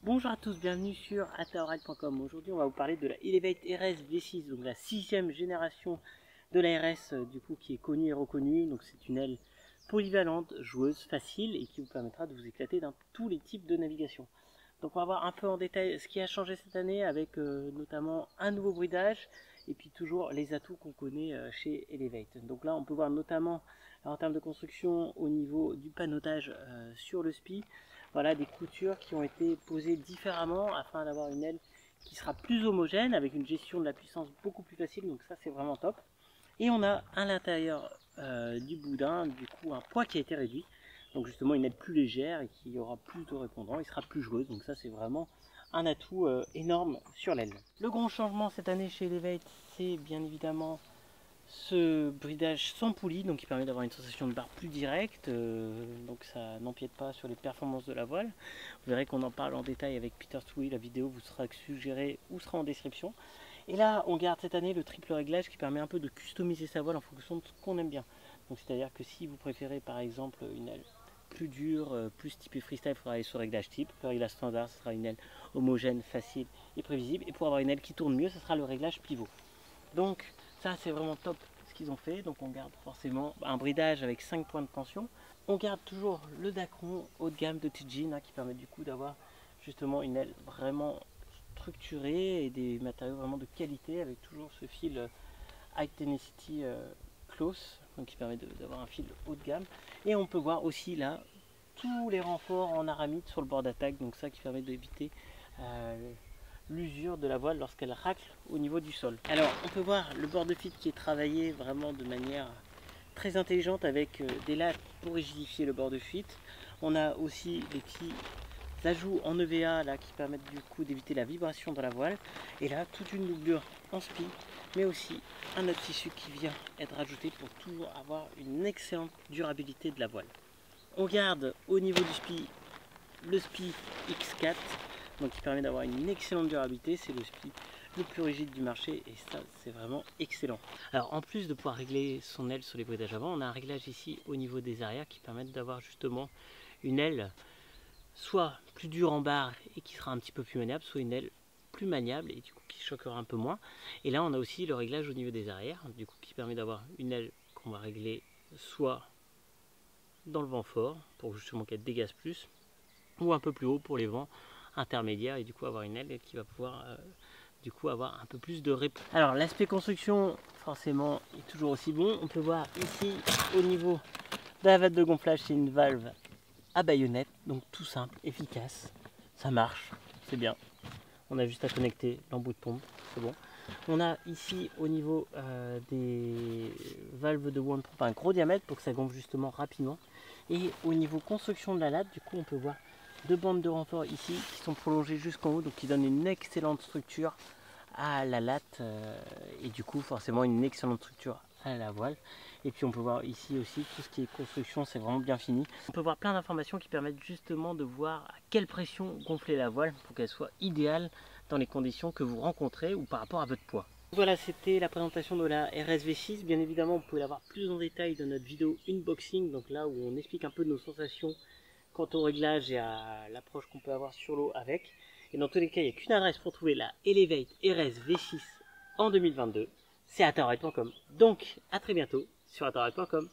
Bonjour à tous, bienvenue sur ataoride.com. Aujourd'hui on va vous parler de la Elevate RS V6, donc la 6e génération de la RS du coup qui est connue et reconnue. Donc c'est une aile polyvalente, joueuse, facile et qui vous permettra de vous éclater dans tous les types de navigation. Donc on va voir un peu en détail ce qui a changé cette année avec notamment un nouveau bridage et puis toujours les atouts qu'on connaît chez Elevate. Donc là on peut voir notamment en termes de construction au niveau du panotage sur le SPI. Voilà des coutures qui ont été posées différemment afin d'avoir une aile qui sera plus homogène avec une gestion de la puissance beaucoup plus facile, donc ça c'est vraiment top. Et on a à l'intérieur du boudin du coup un poids qui a été réduit, donc justement une aile plus légère et qui aura plus de répondants, il sera plus joueuse, donc ça c'est vraiment un atout énorme sur l'aile. Le grand changement cette année chez Elevate, c'est bien évidemment ce bridage sans poulie, donc qui permet d'avoir une sensation de barre plus directe, donc ça n'empiète pas sur les performances de la voile. Vous verrez qu'on en parle en détail avec Peter Stouy, la vidéo vous sera suggérée ou sera en description. Et là on garde cette année le triple réglage qui permet un peu de customiser sa voile en fonction de ce qu'on aime bien. Donc c'est à dire que si vous préférez par exemple une aile plus dure, plus typée freestyle, il faudra aller sur le réglage type. Le réglage standard, ce sera une aile homogène, facile et prévisible. Et pour avoir une aile qui tourne mieux, ce sera le réglage pivot. Donc ça c'est vraiment top ce qu'ils ont fait. Donc on garde forcément un bridage avec 5 points de tension. On garde toujours le Dacron haut de gamme de Tijin qui permet du coup d'avoir justement une aile vraiment structurée et des matériaux vraiment de qualité avec toujours ce fil High Tenacity Close, donc qui permet d'avoir un fil haut de gamme. Et on peut voir aussi là tous les renforts en aramide sur le bord d'attaque, donc ça qui permet d'éviter l'usure de la voile lorsqu'elle racle au niveau du sol. Alors on peut voir le bord de feed qui est travaillé vraiment de manière très intelligente avec des lattes pour rigidifier le bord de fuite. On a aussi des petits ajouts en EVA là qui permettent du coup d'éviter la vibration dans la voile. Et là toute une doublure en spi, mais aussi un autre tissu qui vient être ajouté pour toujours avoir une excellente durabilité de la voile. On garde au niveau du spi le spi X4, donc qui permet d'avoir une excellente durabilité. C'est le spi le plus rigide du marché et ça c'est vraiment excellent. Alors en plus de pouvoir régler son aile sur les bridages avant, on a un réglage ici au niveau des arrières qui permettent d'avoir justement une aile soit plus dure en barre et qui sera un petit peu plus maniable, soit une aile plus maniable et du coup qui choquera un peu moins. Et là on a aussi le réglage au niveau des arrières, du coup qui permet d'avoir une aile qu'on va régler soit dans le vent fort pour justement qu'elle dégaze plus, ou un peu plus haut pour les vents intermédiaires et du coup avoir une aile qui va pouvoir du coup avoir un peu plus de réponse. Alors l'aspect construction forcément est toujours aussi bon. On peut voir ici au niveau de la valve de gonflage, c'est une valve à baïonnette, donc tout simple, efficace, ça marche, c'est bien. On a juste à connecter l'embout de pompe, c'est bon. On a ici au niveau des valves de wand pompe un gros diamètre pour que ça gonfle justement rapidement. Et au niveau construction de la latte, du coup on peut voir deux bandes de renfort ici qui sont prolongées jusqu'en haut, donc qui donnent une excellente structure à la latte et du coup forcément une excellente structure à la voile. Et puis on peut voir ici aussi tout ce qui est construction, c'est vraiment bien fini. On peut voir plein d'informations qui permettent justement de voir à quelle pression gonfler la voile pour qu'elle soit idéale dans les conditions que vous rencontrez ou par rapport à votre poids. Voilà, c'était la présentation de la RSV6. Bien évidemment, vous pouvez la voir plus en détail dans notre vidéo unboxing, donc là où on explique un peu nos sensations quant au réglage et à l'approche qu'on peut avoir sur l'eau avec. Et dans tous les cas, il n'y a qu'une adresse pour trouver la Elevate RS V6 en 2022, c'est ataoride.com. Donc, à très bientôt sur ataoride.com.